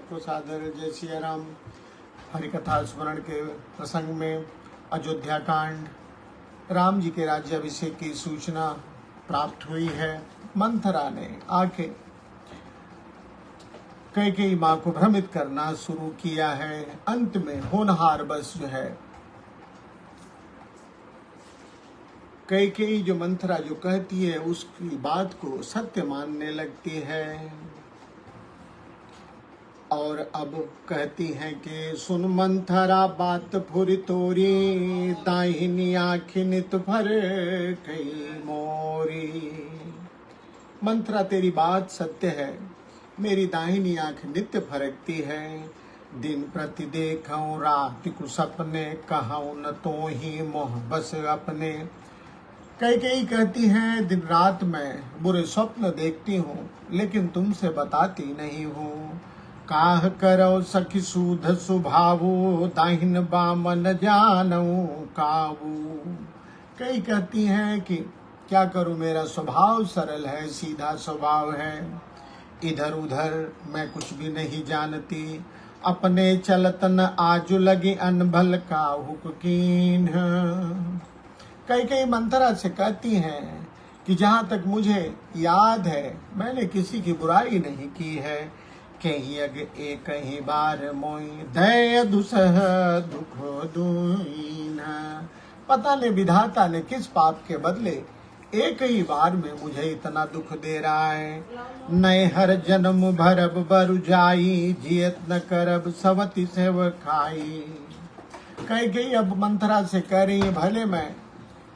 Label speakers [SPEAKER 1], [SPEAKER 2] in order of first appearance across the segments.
[SPEAKER 1] सबको सादर जय सिया राम। हरिकथा स्मरण के प्रसंग में अयोध्या कांड, राम जी के राज्याभिषेक की सूचना प्राप्त हुई है। मंथरा ने आके कैकेयी माँ को भ्रमित करना शुरू किया है। अंत में होनहार बस जो है कैकेयी, जो मंथरा जो कहती है उसकी बात को सत्य मानने लगती है और अब कहती हैं कि सुन मंथरा बात फुर तोरी, दाहिनी आँखि नित भर कई मोरी। मंथरा तेरी बात सत्य है, मेरी दाहिनी आँख नित्य फरकती है। दिन प्रति देखूं रात को सपने, कहूं न तो ही मोह बस अपने। कैकेयी कहती है दिन रात मैं बुरे स्वप्न देखती हूँ, लेकिन तुमसे बताती नहीं हूँ। काह करो सखी सूध सुभावो, दाहिन बाम न जानू काबू। कई कहती हैं कि क्या करूं, मेरा स्वभाव सरल है, सीधा स्वभाव है, इधर उधर मैं कुछ भी नहीं जानती। अपने चलतन आजु लगी अनभल का हुक्कीन। कई मंथरा से कहती हैं कि जहाँ तक मुझे याद है मैंने किसी की बुराई नहीं की है। कहीं अग एक ही बार मोई, दया दुसह दुख दुईन। पता नहीं विधाता ने किस पाप के बदले एक ही बार में मुझे इतना दुख दे रहा है। नए हर जन्म भरब बरु जाई, जियत न करब सवती सेव खाई। कैकेयी अब मंथरा से कह रही है भले मैं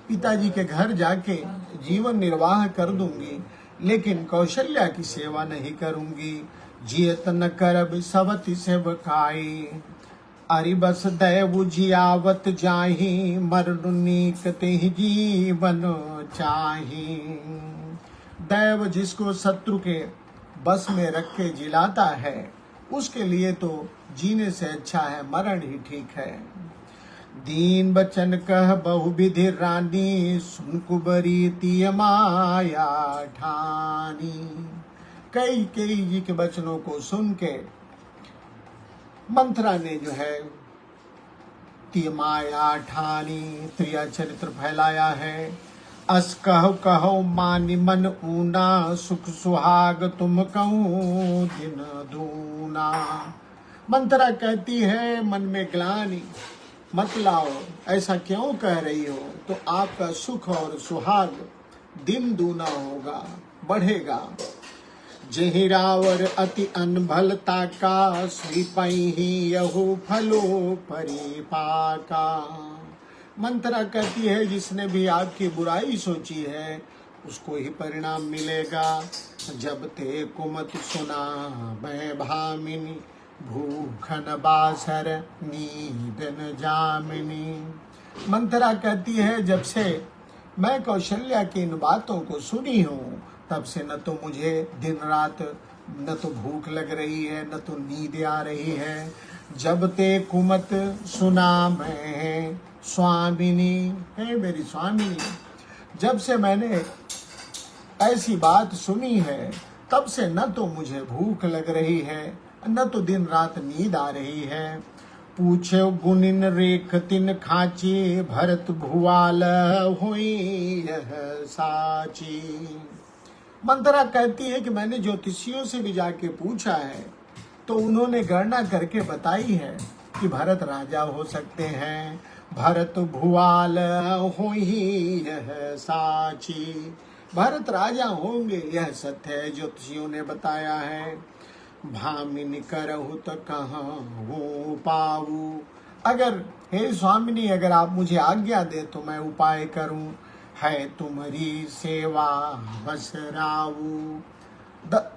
[SPEAKER 1] पिताजी के घर जाके जीवन निर्वाह कर दूंगी, लेकिन कौशल्या की सेवा नहीं करूंगी। जियत न करब सवती सेव खाई, अरि बस दैव जियावत जाही, मरनु नीक तेहि जीवन चाही। दैव जिसको शत्रु के बस में रख के जिलाता है, उसके लिए तो जीने से अच्छा है मरण ही ठीक है। दीन बचन कह बहु विधि रानी, सुन कुबरी तिय माया ठानी। कैकेयी जी के वचनों को सुन के मंथरा ने जो है तिय माया ठानी, त्रिया चरित्र फैलाया है। अस कहो कहो मानि मन ऊना, सुख सुहाग तुम कहूँ दिन दूना। मंथरा कहती है मन में ग्लानि मत लाओ, ऐसा क्यों कह रही हो, तो आपका सुख और सुहाग दिन दूना होगा, बढ़ेगा। जहि रावर अति अनभलता का, श्रीपई ही यहु फलो परिपाका। मंथरा कहती है जिसने भी आपकी बुराई सोची है उसको ही परिणाम मिलेगा। जब ते कुमत सुना मैं भामिनी, भूखन बासर नींद न जामिनी। मंथरा कहती है जब से मैं कौशल्या की इन बातों को सुनी हूँ, तब से न तो मुझे दिन रात न तो भूख लग रही है, न तो नींद आ रही है। जब ते कुमत सुना मैं स्वामिनी, है मेरी स्वामिनी, जब से मैंने ऐसी बात सुनी है तब से न तो मुझे भूख लग रही है, न तो दिन रात नींद आ रही है। पूछे गुनिन रेख तिन खाची, भरत भुआल हुई यह साची। मंथरा कहती है कि मैंने ज्योतिषियों से भी जाके पूछा है तो उन्होंने गणना करके बताई है कि भरत राजा हो सकते हैं। भरत भुआल हुई यह साची, भरत राजा होंगे यह सत्य है, ज्योतिषियों ने बताया है। भामिनी करहु तो कहाँ वो पाऊ, अगर हे स्वामिनी अगर आप मुझे आज्ञा दे तो मैं उपाय करूं। है तुम्हारी सेवा बस राऊ,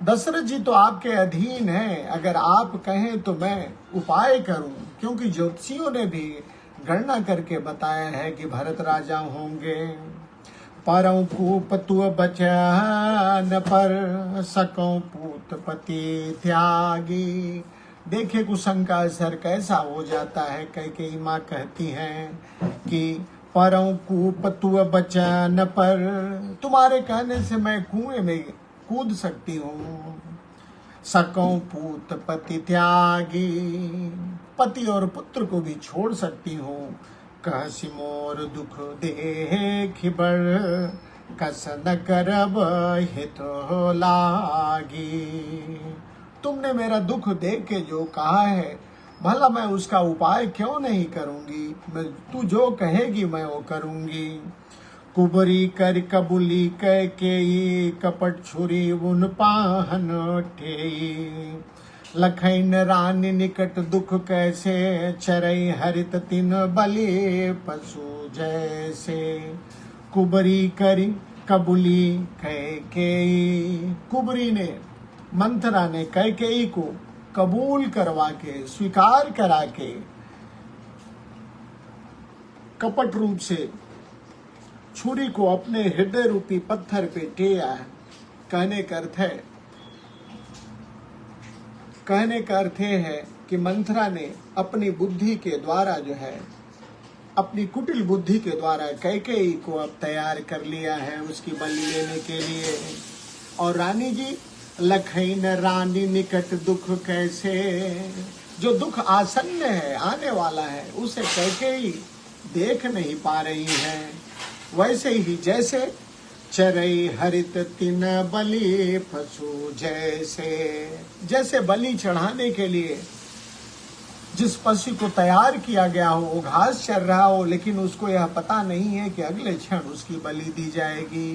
[SPEAKER 1] दशरथ जी तो आपके अधीन है, अगर आप कहें तो मैं उपाय करूं, क्योंकि ज्योतिषियों ने भी गणना करके बताया है कि भरत राजा होंगे। परं कूप तुअ बचन पर, सकौं पूत पति त्यागी। देखे कुशंका असर कैसा हो जाता है। कैकेयी माँ कहती हैं कि परं कूप तुअ बचन पर, तुम्हारे कहने से मैं कुएं में कूद सकती हूँ। सकूं पूत पति त्यागी, पति और पुत्र को भी छोड़ सकती हूँ। कहसी मोर दुख देख बड़, कस न करब हित लागी। तुमने मेरा दुख देख के जो कहा है, भला मैं उसका उपाय क्यों नहीं करूंगी। तू जो कहेगी मैं वो करूंगी। कुबरी कर कबूली कह के कपट छुरी उन पाहन ठेई, लखैन रानी निकट दुख कैसे, चरई हरित तिन बलि पशु जैसे। कुबरी करी कबूली कैकेयी, कुबरी ने मंथरा ने कैकेयी को कबूल करवा के, स्वीकार करा के कपट रूप से छुरी को अपने हृदय रूपी पत्थर पे टेया। कहने का अर्थ है कि मंथरा ने अपनी बुद्धि के द्वारा जो है, अपनी कुटिल बुद्धि के द्वारा कैकेयी को अब तैयार कर लिया है उसकी बलि लेने के लिए। और रानी जी, लखैन रानी निकट दुख कैसे, जो दुख आसन्न है, आने वाला है, उसे कैकेयी देख नहीं पा रही है। वैसे ही जैसे चरई हरित तिन बलि पशु जैसे, जैसे बलि चढ़ाने के लिए जिस पशु को तैयार किया गया हो वो घास चर रहा हो, लेकिन उसको यह पता नहीं है कि अगले क्षण उसकी बलि दी जाएगी।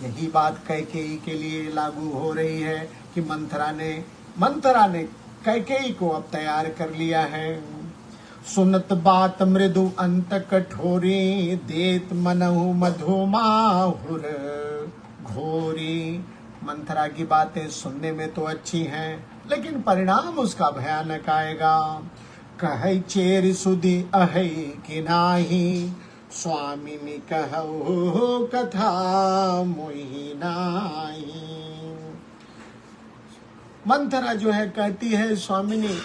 [SPEAKER 1] यही बात कैकेयी के लिए लागू हो रही है कि मंथरा ने कैकेयी को अब तैयार कर लिया है। सुनत बात मृदु अंत कठोरी, देत मनहु मधु माहुर घोरी। मंथरा की बातें सुनने में तो अच्छी हैं, लेकिन परिणाम उसका भयानक आएगा। कहै चेर सुधि अहै कि नाही, स्वामिनी कहु कथा मोहि नाही। मंथरा जो है कहती है, स्वामिनी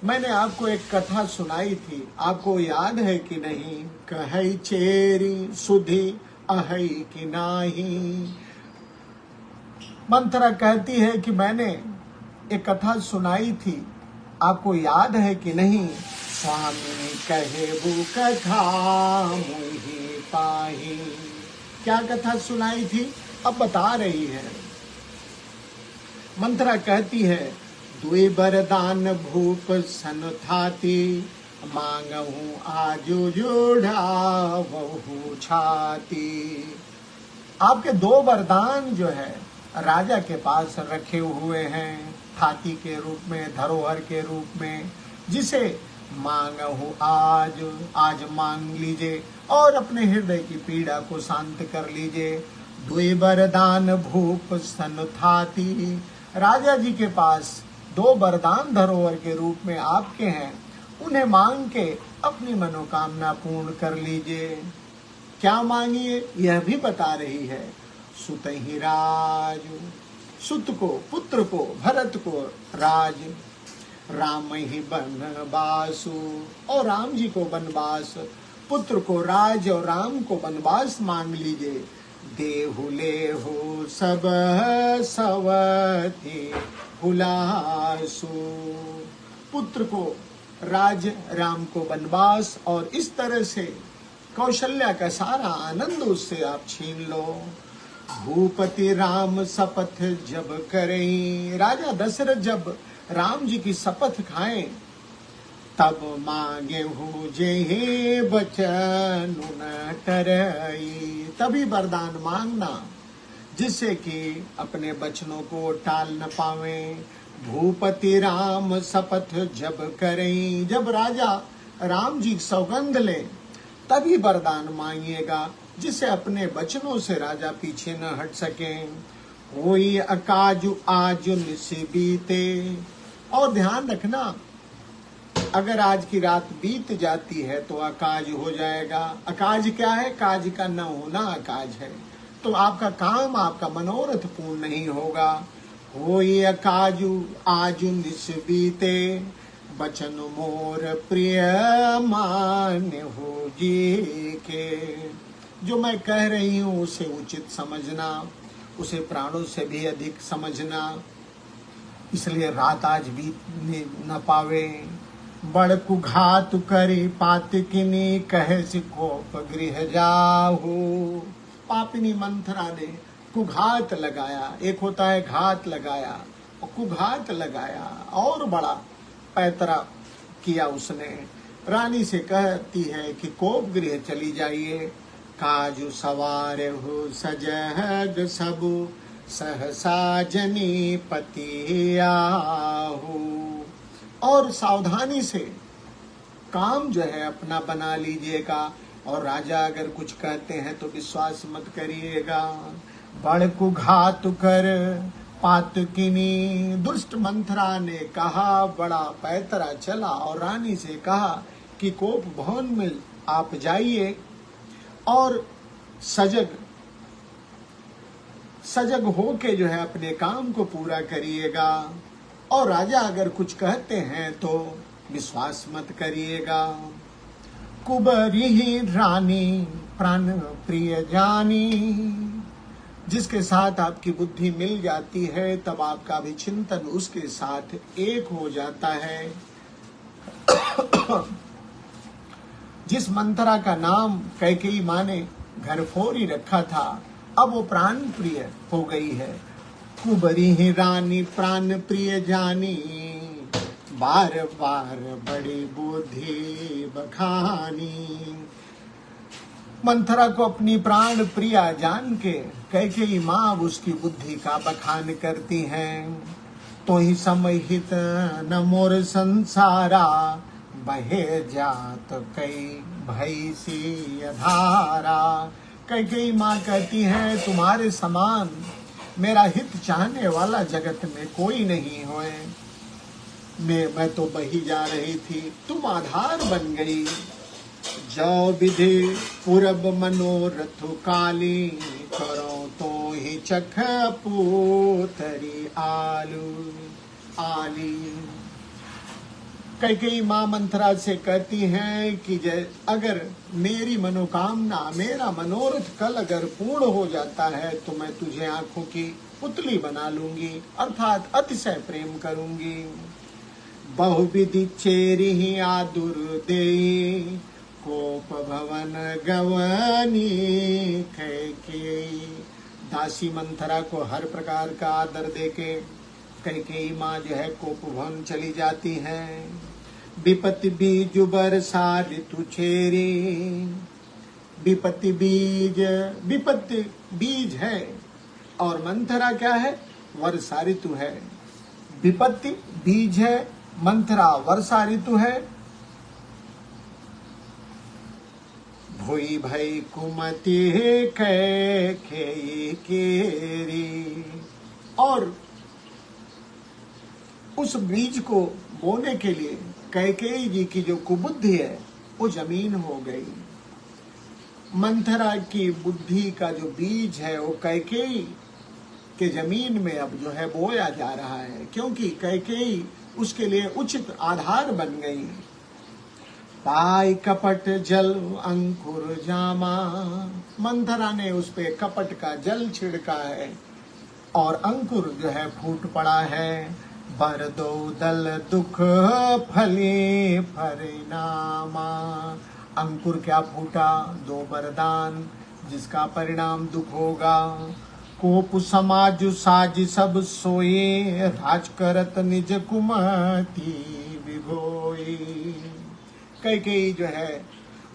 [SPEAKER 1] मैंने आपको एक कथा सुनाई थी, आपको याद है कि नहीं। कहै चेरी सुधि अहै कि नाही। मंथरा कहती है कि मैंने एक कथा सुनाई थी, आपको याद है कि नहीं। स्वामी कहे वो कथा मोहि पाही। क्या कथा सुनाई थी, अब बता रही है। मंथरा कहती है, दुई बरदान भूप सन थाती, मांगहूं आजो जोड़ा बहु छाती। आपके दो वरदान जो है राजा के पास रखे हुए हैं, थाती के रूप में, धरोहर के रूप में, जिसे मांगहूं आज मांग लीजिए और अपने हृदय की पीड़ा को शांत कर लीजिए। दुई वरदान भूप सन थाती, राजा जी के पास दो वरदान धरोहर के रूप में आपके हैं, उन्हें मांग के अपनी मनोकामना पूर्ण कर लीजिए। क्या मांगिए यह भी बता रही है। सुत ही राज, सुत को, पुत्र को, भरत को राज, राम ही बनवासु, और राम जी को बनवास, पुत्र को राज और राम को बनवास मांग लीजिए। देहु लेहु सब सवति हुलासु, पुत्र को राज, राम को बनवास, और इस तरह से कौशल्या का सारा आनंद उससे आप छीन लो। भूपति राम शपथ जब करें, राजा दशरथ जब राम जी की शपथ खाएं, तब मांगे हो जे बचन न टरई। तभी वरदान मांगना जिससे कि अपने बचनों को टाल न पावे। भूपति राम शपथ जब करें, जब राजा राम जी सौगंध ले तभी वरदान मांगिएगा, जिससे अपने वचनों से राजा पीछे न हट सके। होई अकाजु आजु निसीबीते, और ध्यान रखना अगर आज की रात बीत जाती है तो अकाज हो जाएगा। अकाज क्या है, काज का न होना अकाज है, तो आपका काम, आपका मनोरथ पूर्ण नहीं होगा। होई अकाजु आजु निसीबीते, बचन मोर प्रिय मान्य हो जी के। जो मैं कह रही हूँ उसे उचित समझना, उसे प्राणों से भी अधिक समझना। इसलिए रात आज बीत न पावे। बड़ कुघात करी पातकिनी कहे सिकोप गृह जाहू। पापिनी मंथरा ने कुघात लगाया, एक होता है घात लगाया, और कुघात लगाया और बड़ा पैतरा किया उसने। रानी से कहती है कि कोप गृह चली जाइए। काजू सवार हो सजग सबु सहसा जनी पति आहू। और सावधानी से काम जो है अपना बना लीजिएगा, और राजा अगर कुछ कहते हैं तो विश्वास मत करिएगा। बड़ कुघात कर पातकिनी, दुष्ट मंथरा ने कहा, बड़ा पैतरा चला और रानी से कहा कि कोप भवन में आप जाइए और सजग होके जो है अपने काम को पूरा करिएगा, और राजा अगर कुछ कहते हैं तो विश्वास मत करिएगा। कुबरी ही रानी प्राण प्रिय जानी, जिसके साथ आपकी बुद्धि मिल जाती है तब आपका भी चिंतन उसके साथ एक हो जाता है। जिस मंथरा का नाम कैकेयी माँ ने घर फोरी रखा था, अब वो प्राण प्रिय हो गई है। कुबरी ही रानी प्राण प्रिय जानी, बार बार बड़ी बुद्धि बखानी। मंथरा को अपनी प्राण प्रिया जान के कैकेयी माँ उसकी बुद्धि का बखान करती हैं। तो ही समहित न मोर संसारा, बहे जात कई भई सी धारा। कैकेयी माँ कहती है तुम्हारे समान मेरा हित चाहने वाला जगत में कोई नहीं होए। मैं तो बही जा रही थी, तुम आधार बन गई। जो विधि पूरब मनोरथ काली, करो तो ही चख पूतरी आली। कैकेयी माँ मंथरा से कहती हैं कि अगर मेरी मनोकामना, मेरा मनोरथ कल अगर पूर्ण हो जाता है तो मैं तुझे आंखों की पुतली बना लूंगी, अर्थात अतिशय प्रेम करूंगी। बहुविधि चेरी ही आदुर देई, कोप भवन गवनी कैकेयी। दासी मंथरा को हर प्रकार का आदर देके कैकेयी माँ जो है कोप भवन चली जाती हैं। विपत्ति बीज बरसा ऋतु छेरी, विपत्ति बीज, विपत्ति बीज है और मंथरा क्या है, वर्षा ऋतु है। विपत्ति बीज है, मंथरा वर्षा ऋतु है। भुई भई कुमति कैकेयी केरी, और उस बीज को बोने के लिए कैकेयी जी की जो कुबुद्धि है वो जमीन हो गई। मंथरा की बुद्धि का जो बीज है वो कैकेयी के जमीन में अब जो है बोया जा रहा है, क्योंकि कैकेयी उसके लिए उचित आधार बन गई। पाई कपट जल अंकुर जामा, मंथरा ने उस पे कपट का जल छिड़का है और अंकुर जो है फूट पड़ा है। बर दो दल दुख फले परिणामा, अंकुर क्या फूटा, दो वरदान जिसका परिणाम दुख होगा। कोप समाज साज सब सोए, राज करत निज कुमति विगोई। कैकेयी जो है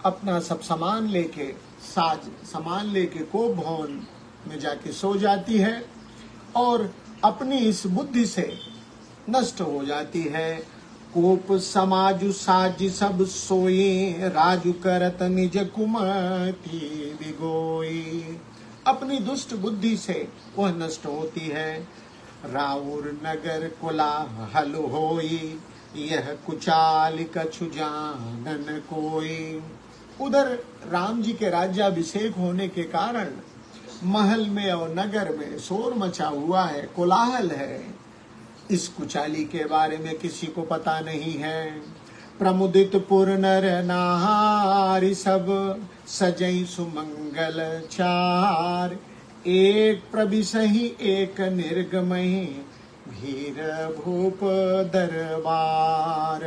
[SPEAKER 1] अपना सब सामान लेके, साज सामान लेके कोप भवन में जाके सो जाती है और अपनी इस बुद्धि से नष्ट हो जाती है। कोप समाजु साज सब सोए, राजु करत निज कुमति विगोई। अपनी दुष्ट बुद्धि से वह नष्ट होती है। राउर नगर कोलाहल होई, यह कुचाल कछु जानन कोई। उधर राम जी के राज्याभिषेक होने के कारण महल में और नगर में शोर मचा हुआ है, कोलाहल है। इस कुचाली के बारे में किसी को पता नहीं है। प्रमुदित पुर नर नारी सब, सजई सुमंगल चार। एक प्रविशहि एक निर्गमहि, भीर भूप दरबार।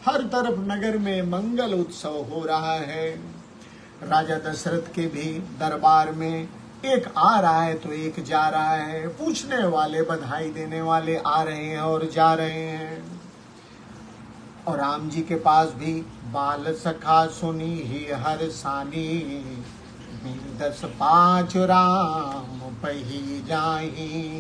[SPEAKER 1] हर तरफ नगर में मंगल उत्सव हो रहा है। राजा दशरथ के भी दरबार में एक आ रहा है तो एक जा रहा है। पूछने वाले, बधाई देने वाले आ रहे हैं और जा रहे हैं। और राम जी के पास भी बाल सखा सुनी ही हर सानी, 10-5 राम पही जाही।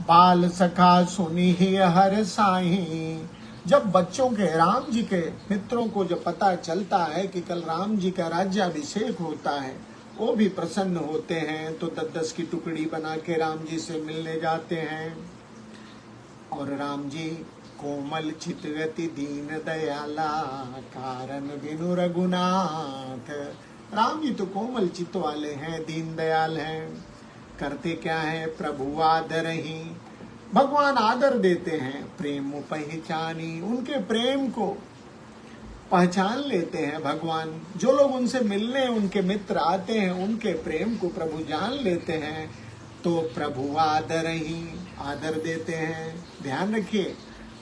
[SPEAKER 1] बाल सखा सुनी ही हर साही। जब बच्चों के, राम जी के मित्रों को जब पता चलता है कि कल राम जी का राज्याभिषेक होता है, वो भी प्रसन्न होते हैं। तो 10-10 की टुकड़ी बना के राम जी से मिलने जाते हैं। और राम जी कोमल चितगति दीन दयाला, कारण बिनु रघुनाथ। राम जी तो कोमल चित्त वाले हैं, दीन दयाल हैं। करते क्या है, प्रभु आदर ही। भगवान आदर देते हैं। प्रेम पहचानी, उनके प्रेम को पहचान लेते हैं भगवान। जो लोग उनसे मिलने, उनके मित्र आते हैं, उनके प्रेम को प्रभु जान लेते हैं। तो प्रभु आदर ही, आदर देते हैं। ध्यान रखिए,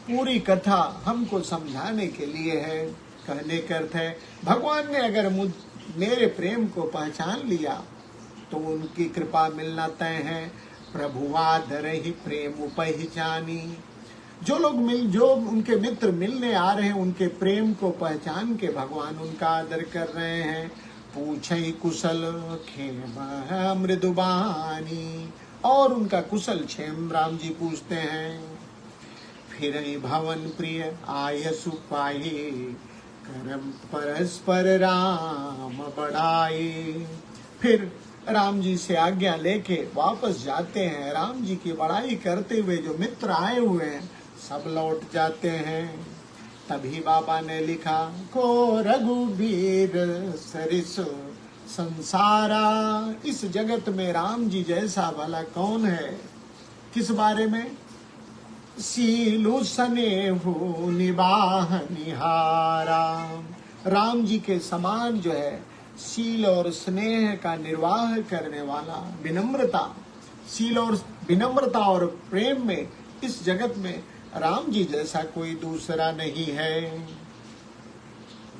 [SPEAKER 1] पूरी कथा हमको समझाने के लिए है। कहने का अर्थ है, भगवान ने अगर मेरे प्रेम को पहचान लिया तो उनकी कृपा मिलना तय है। प्रभु आदर ही प्रेम पहचानी। जो उनके मित्र मिलने आ रहे हैं, उनके प्रेम को पहचान के भगवान उनका आदर कर रहे हैं। पूछे कुशल खेम मृदुबानी, और उनका कुशल क्षेम राम जी पूछते हैं। फिर भवन प्रिय आयसु पाए, करम परस्पर राम बढ़ाए। फिर राम जी से आज्ञा लेके वापस जाते हैं। राम जी की बड़ाई करते हुए जो मित्र आए हुए हैं सब लौट जाते हैं। तभी बाबा ने लिखा, को रघुबीर सरिस संसारा। इस जगत में राम जी जैसा भला कौन है। किस बारे में, सीलु सनेहु निबाह निहारा। राम जी के समान जो है शील और स्नेह का निर्वाह करने वाला, विनम्रता, शील और विनम्रता और प्रेम में इस जगत में राम जी जैसा कोई दूसरा नहीं है।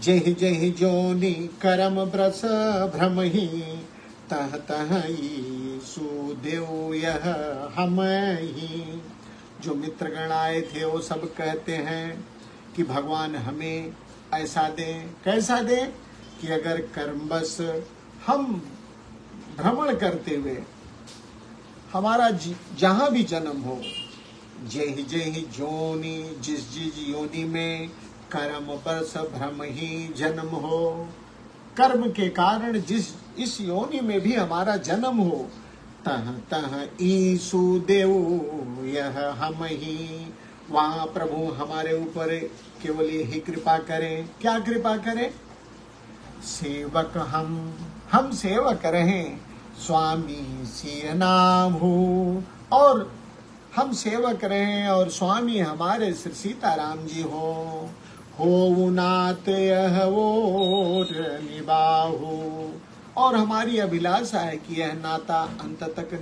[SPEAKER 1] जहि जहि जोनि करम ब्रस भ्रम ही, तह तह सुदेव यह हम ही। जो मित्रगण आए थे वो सब कहते हैं कि भगवान हमें ऐसा दे। कैसा दे कि अगर कर्मवश हम भ्रमण करते हुए हमारा जहां भी जन्म हो, जेहि जेहि जोनि, जिस जिस योनि में कर्म बरस भ्रम ही जन्म हो। कर्म के कारण इस योनि में भी हमारा जन्म हो, तह तह ईसु देव यह हम ही। वहां प्रभु हमारे ऊपर केवल यही कृपा करें। क्या कृपा करें, सेवक हम सेवक रहें, स्वामी सिय नाम हो। और हम सेवक रहें और स्वामी हमारे श्री सीताराम जी हो नाथ यह ओर निभाहु। और हमारी अभिलाषा है कि यह नाता अंत तक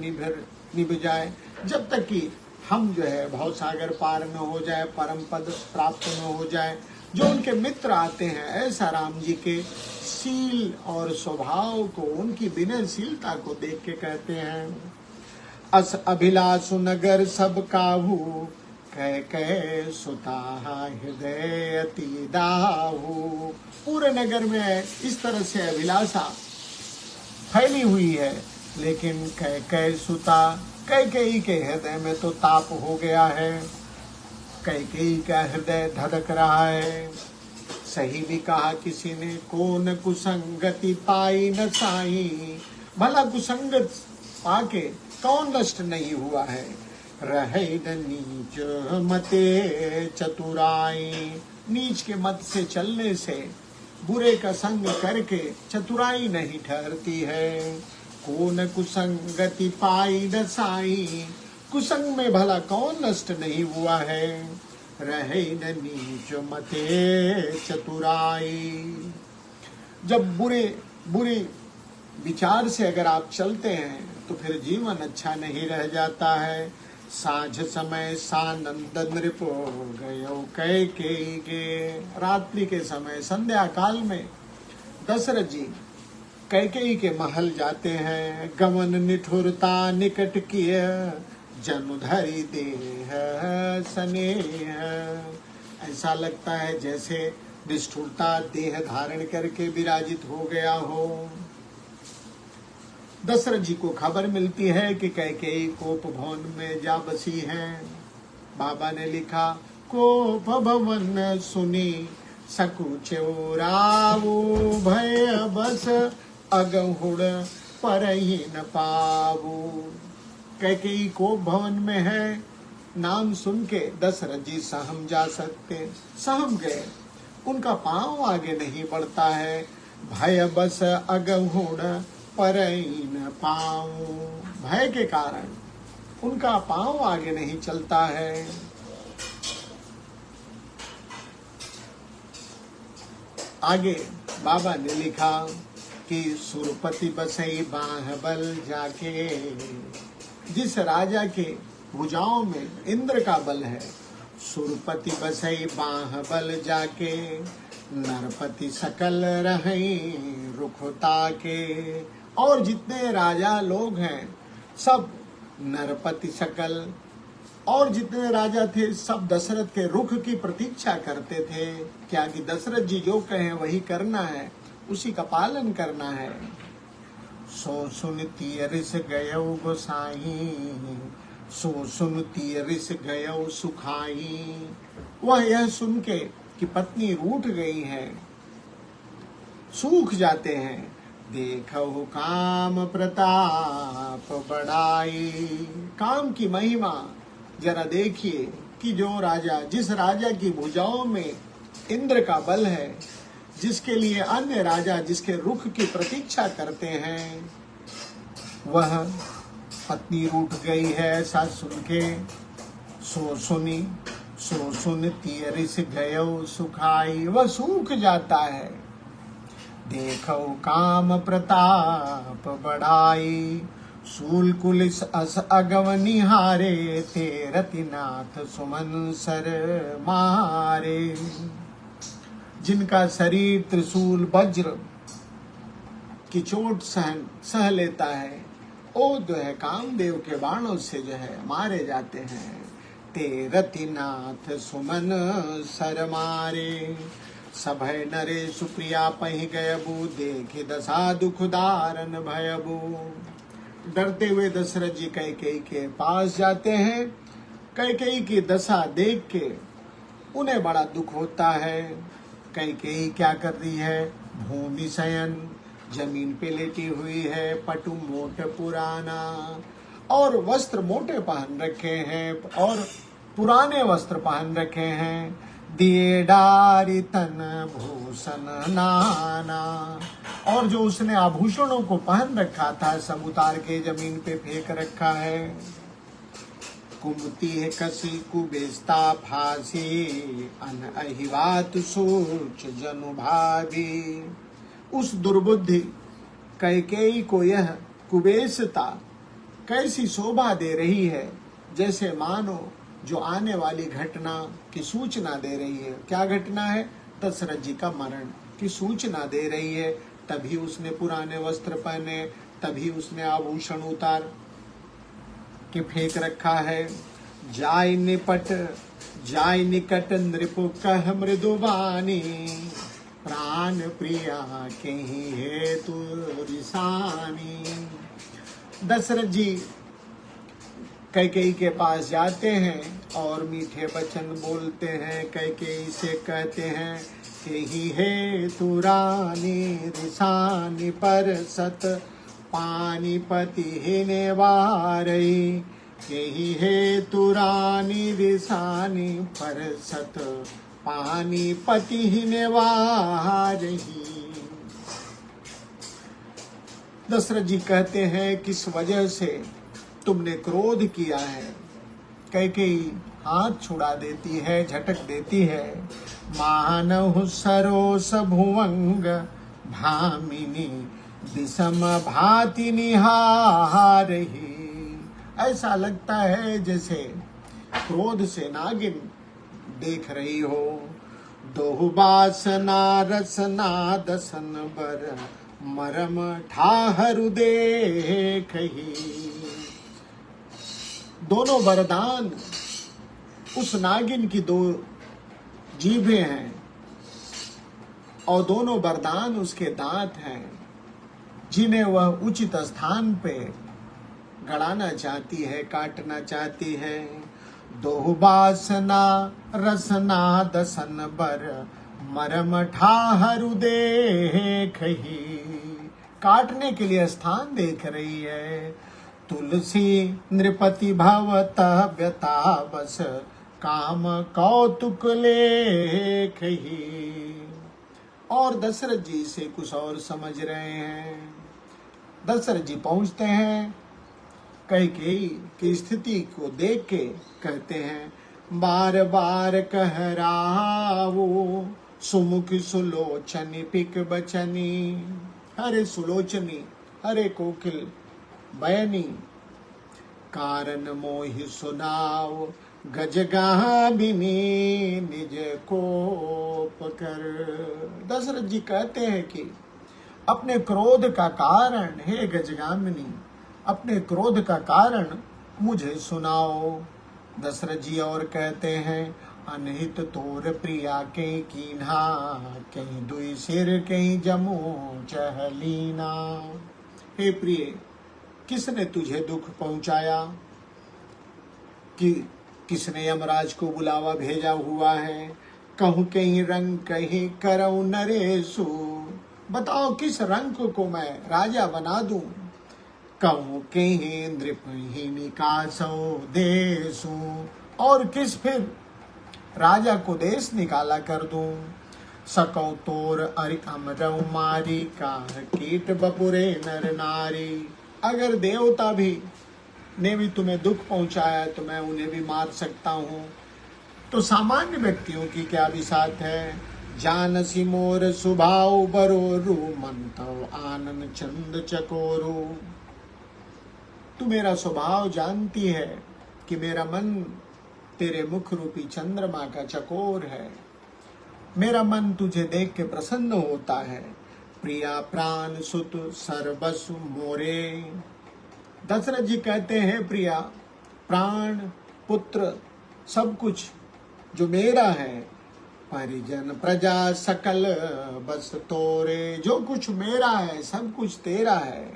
[SPEAKER 1] निभ जाए, जब तक कि हम जो है भव सागर पार न हो जाए, परम पद प्राप्त न हो जाए। जो उनके मित्र आते हैं, ऐसा राम जी के शील और स्वभाव को, उनकी विनयशीलता को देख के कहते हैं। अस अभिलाषु नगर सब काहू, कह कह सुता हृदय अति दाहू। पूरे नगर में इस तरह से अभिलाषा फैली हुई है, लेकिन कह कह सुता, कैकेयी के हृदय में तो ताप हो गया है। कैकेयी का हृदय धड़क रहा है। सही भी कहा किसी ने, कौन कुसंगति पाई न साई। भला कुसंगत पाके कौन नष्ट नहीं हुआ है। रहे न नीच मते चतुराई। नीच के मत से चलने से, बुरे का संग करके चतुराई नहीं ठहरती है। कौन कुसंगति पाई न साई। कुसंग में भला कौन नष्ट नहीं हुआ है। रहे न नीच मते चतुराई। जब बुरे विचार से अगर आप चलते हैं तो फिर जीवन अच्छा नहीं रह जाता है। साँझ समय सानंद नृपो गयो कैकेयी के। रात्रि के समय संध्या काल में दशरथ जी कैकेयी के महल जाते हैं। गमन निठुरता निकट किय जनुधरि देह स्नेह। ऐसा लगता है जैसे निष्ठुरता देह धारण करके विराजित हो गया हो। दशरथ जी को खबर मिलती है कि कैकेयी कोप भवन में जा बसी हैं। बाबा ने लिखा, कोप भवन सुनी सकुचो रावो, भय बस अगहुड़ परही न पावो। कैकेयी कोप भवन में है, नाम सुन के दशरथ जी सहम जा सकते, सहम गए। उनका पांव आगे नहीं बढ़ता है। भय बस अगहुड़ परही न पाऊं। भय के कारण उनका पांव आगे नहीं चलता है। आगे बाबा ने लिखा कि सुरपति बसई बाह बल जाके। जिस राजा के भुजाओं में इंद्र का बल है, सुरपति बसई बाह बल जाके। नरपति सकल रहे रुखता के। और जितने राजा लोग हैं सब नरपति सकल, और जितने राजा थे सब दशरथ के रुख की प्रतीक्षा करते थे। क्या कि दशरथ जी जो कहें वही करना है, उसी का पालन करना है। सो सुनती रिस गयो गोसाई, सो सुनती रिस गयो सुखाई। वह यह सुन के कि पत्नी रूठ गई है, सूख जाते हैं। देखो काम प्रताप बढ़ाई। काम की महिमा जरा देखिए कि जो राजा, जिस राजा की भुजाओं में इंद्र का बल है, जिसके लिए अन्य राजा जिसके रुख की प्रतीक्षा करते हैं, वह पत्नी रूठ गई है। ऐसा सुन के सो सुनती रिस गयो सुखाई। वह सूख जाता है। देखो काम प्रताप बढ़ाई। सूल कुलिस अस अगव निहारे, ते रतिनाथ सुमन सर मारे। जिनका शरीर त्रिशूल वज्र की चोट सह लेता है, वो जो है कामदेव के बाणों से जो है मारे जाते हैं। ते रतिनाथ सुमन सर मारे। सभय नरे सुप्रिया पही गयबू, देखे दशा दुख दारन भयबू। डरते हुए दशरथ जी कैकेयी के पास जाते हैं। कैकेयी की दशा देख के उन्हें बड़ा दुख होता है। कैकेयी क्या कर रही है? भूमि शयन, जमीन पे लेटी हुई है। पटु मोट पुराना, और वस्त्र मोटे पहन रखे हैं और पुराने वस्त्र पहन रखे हैं। दिए डारी तन भूषण नाना, और जो उसने आभूषणों को पहन रखा था सब उतार के जमीन पे फेंक रखा है। कुमती है कसी कुबेस्ता फांसी, अन अहिवात सोच जनु भाभी। उस दुर्बुद्धि कैकेयी को यह कुबेसता कैसी शोभा दे रही है, जैसे मानो जो आने वाली घटना की सूचना दे रही है। क्या घटना है? दशरथ जी का मरण की सूचना दे रही है। तभी उसने पुराने वस्त्र पहने, तभी उसने आभूषण उतार के फेंक रखा है। जाय निकट नृपु कह मृदुबानी, प्राण प्रिया के ही हेतु रिसानी। दशरथ जी कैकेयी के पास जाते हैं और मीठे वचन बोलते हैं। कैकेयी से कहते हैं कि ही हेतु रानी रिसानी पर सत पानीपति ही नेवारई। यही हेतु रानी रिसानी पर सत पानीपति ही नेवारई। दशरथ जी कहते हैं किस वजह से तुमने क्रोध किया है। कैकेयी हाथ छुड़ा देती है, झटक देती है। मानव सरोस भुवंग भामिनी दिसम भाति निहारही। ऐसा लगता है जैसे क्रोध से नागिन देख रही हो। दोहु बासना रसना दसन बर मरम ठाहरु देखही। दोनों वरदान उस नागिन की दो जीभें हैं और दोनों वरदान उसके दांत हैं, जिन्हें वह उचित स्थान पे गड़ाना चाहती है, काटना चाहती है। दोहु बासना रसना दसन बर मरम ठाहरु देखही। काटने के लिए स्थान देख रही है। तुलसी नृपति भवत व्यता बस काम कौतुक लेखही। और दशरथ जी से कुछ और समझ रहे हैं। दशरथ जी पहुंचते हैं, कैकेयी की स्थिति को देख के कहते हैं, बार बार कह रावो सुमुख सुलोचनी पिक बचनी। हरे सुलोचनी, हरे कोकिल बयनी, कारण मोहि सुनाव गजगामिनी निज कोप कर। दशरथ जी कहते हैं कि अपने क्रोध का कारण, हे गजगामिनी, अपने क्रोध का कारण मुझे सुनाओ। दशरथ जी और कहते हैं, अनहित तोर प्रिया के कीन्हा, कहीं दुई सिर कहीं जमू चहलीना। हे प्रिय, किसने तुझे दुख पहुंचाया, कि किसने यमराज को बुलावा भेजा हुआ है। कहूँ कहीं रंग कहीं करऊं नरेशु, बताओ किस रंग को मैं राजा बना दूं। कहूँ कहीं नृपहीनी कासो देशु, और किस फिर राजा को देश निकाला कर दूं। सकौ तोर अरि अमरऊ मारी, का कीट बपुरे नर नारी। अगर देवता भी ने भी तुम्हें दुख पहुंचाया तो मैं उन्हें भी मार सकता हूँ, तो सामान्य व्यक्तियों की क्या बिसात है। जानसी मोर सुभाव बरोरु, मंतव आनन चंद चकोरु। तू मेरा स्वभाव जानती है कि मेरा मन तेरे मुख रूपी चंद्रमा का चकोर है। मेरा मन तुझे देख के प्रसन्न होता है। प्रिया प्राण सुत सर्वसु मोरे। दशरथ जी कहते हैं, प्रिया, प्राण, पुत्र, सब कुछ जो मेरा है। परिजन प्रजा सकल बस तोरे। जो कुछ मेरा है सब कुछ तेरा है।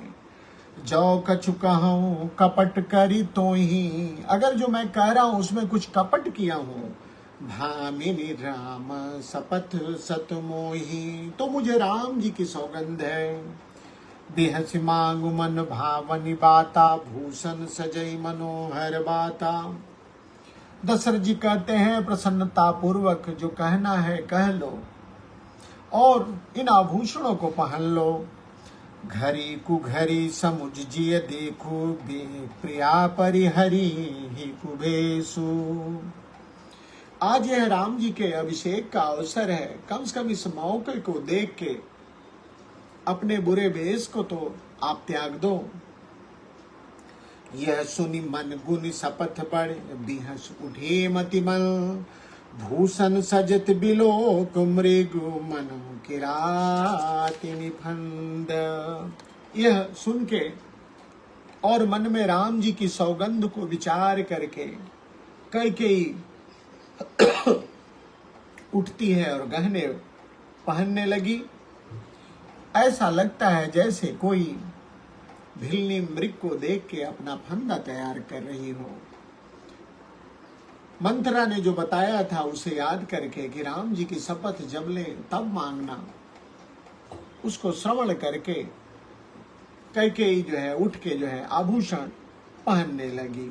[SPEAKER 1] जो कछु कहूँ कपट करी तो ही, अगर जो मैं कह रहा हूँ उसमें कुछ कपट किया हूँ। भामिनी राम सपथ सत मोही, तो मुझे राम जी की सौगंध है। बिहसी मांगु मन भावनी बाता, भूषण सजई मनोहर बाता। दशरथ जी कहते हैं, प्रसन्नता पूर्वक जो कहना है कह लो और इन आभूषणों को पहन लो। घरी कुघरी समुझ जिय देखो, बे प्रिया परिहरी ही कुबेसु। आज यह राम जी के अभिषेक का अवसर है। कम से कम इस मौके को देख के अपने बुरे वेश को तो आप त्याग दो। यह सुनी मन गुनी शपथ बढ़, बिहस उठे मतिमल। भूषण सजत बिलोक मृगु, मन किराति निफंद। यह सुन के और मन में राम जी की सौगंध को विचार करके कैकेयी उठती है और गहने पहनने लगी। ऐसा लगता है जैसे कोई भिलनी मृग को देख के अपना फंदा तैयार कर रही हो। मंथरा ने जो बताया था उसे याद करके कि राम जी की शपथ जब ले तब मांगना, उसको श्रवण करके कैकेयी जो है उठ के जो है आभूषण पहनने लगी।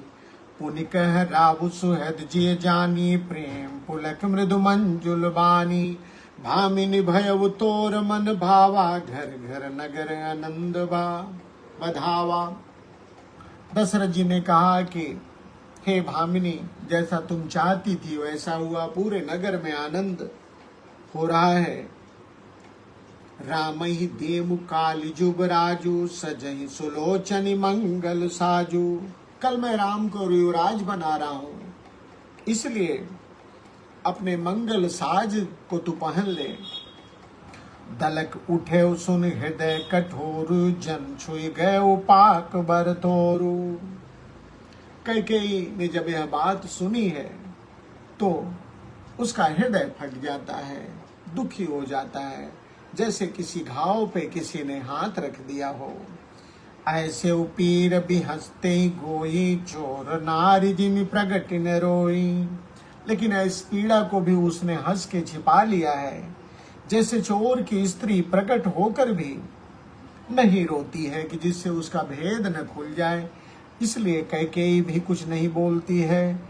[SPEAKER 1] पुनि कह राव सुहद जिय जानी, प्रेम पुलक मृदु मंजुल बानी। भामिनी भयउ तोर मन भावा, घर घर नगर आनंद बधावा। दशरथ जी ने कहा कि हे भामिनी, जैसा तुम चाहती थी वैसा हुआ। पूरे नगर में आनंद हो रहा है। राम ही देव काली जुब राजू, सजहि सुलोचनी मंगल साजू। कल मैं राम को युवराज बना रहा हूं, इसलिए अपने मंगल साज को तू पहन ले। दलक उठे सुन हृदय कठोर, जन छुई गए पाक बर तोरू। कैकेयी ने जब यह बात सुनी है तो उसका हृदय फट जाता है, दुखी हो जाता है, जैसे किसी घाव पे किसी ने हाथ रख दिया हो। ऐसे पीर भी हंसते गोई, चोर नारी जिन प्रगट न रोई। लेकिन इस पीड़ा को भी उसने हंस के छिपा लिया है, जैसे चोर की स्त्री प्रकट होकर भी नहीं रोती है कि जिससे उसका भेद न खुल जाए। इसलिए कैकेयी भी कुछ नहीं बोलती है।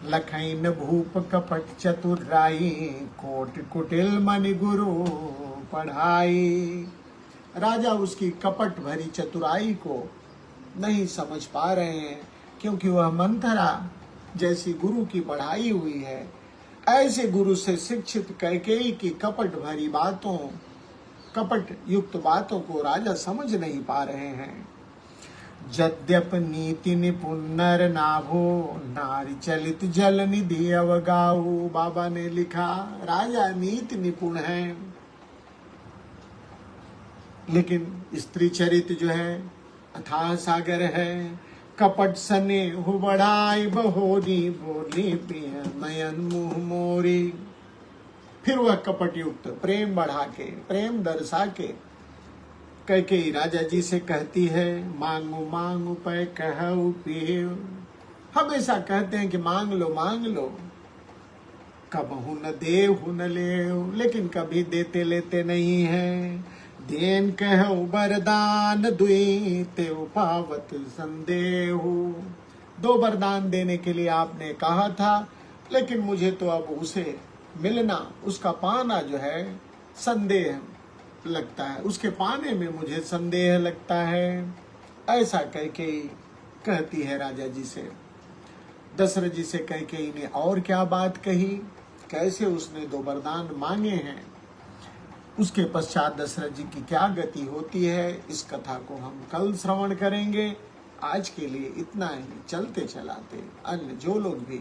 [SPEAKER 1] लखैन भूप कपट चतुराई, कोट कुटिल मनि गुरु पढ़ाई। राजा उसकी कपट भरी चतुराई को नहीं समझ पा रहे हैं, क्योंकि वह मंथरा जैसी गुरु की पढ़ाई हुई है। ऐसे गुरु से शिक्षित कैकेयी की कपट भरी बातों, कपट युक्त बातों को राजा समझ नहीं पा रहे हैं। यद्यप नीति निपुण नर नाभो, नारी चलित जल निधि अवगाऊ। बाबा ने लिखा, राजा नीति निपुण है, लेकिन स्त्री चरित्र जो है अथाह सागर है। कपट सने हो बढ़ाई बहोरी, बोली प्रिय नयन मुँह मोरी। फिर वह कपट युक्त प्रेम बढ़ा के, प्रेम दर्शा के कैकेयी राजा जी से कहती है, मांगू मांगू पै कहू पियो। हमेशा कहते हैं कि मांग लो, कबहू न देहु न लेऊ, लेकिन कभी देते लेते नहीं है। देन कहू वरदान दुई, तेऊ पावत संदेहु। 2 वरदान देने के लिए आपने कहा था, लेकिन मुझे तो अब उसे मिलना, उसका पाना जो है संदेह लगता है, उसके पाने में मुझे संदेह लगता है। ऐसा कैकेयी कहती है राजा जी से। दशरथ जी से कैकेयी ने और क्या बात कही, कैसे उसने 2 वरदान मांगे हैं, उसके पश्चात दशरथ जी की क्या गति होती है, इस कथा को हम कल श्रवण करेंगे। आज के लिए इतना ही। चलते चलाते अन्य जो लोग भी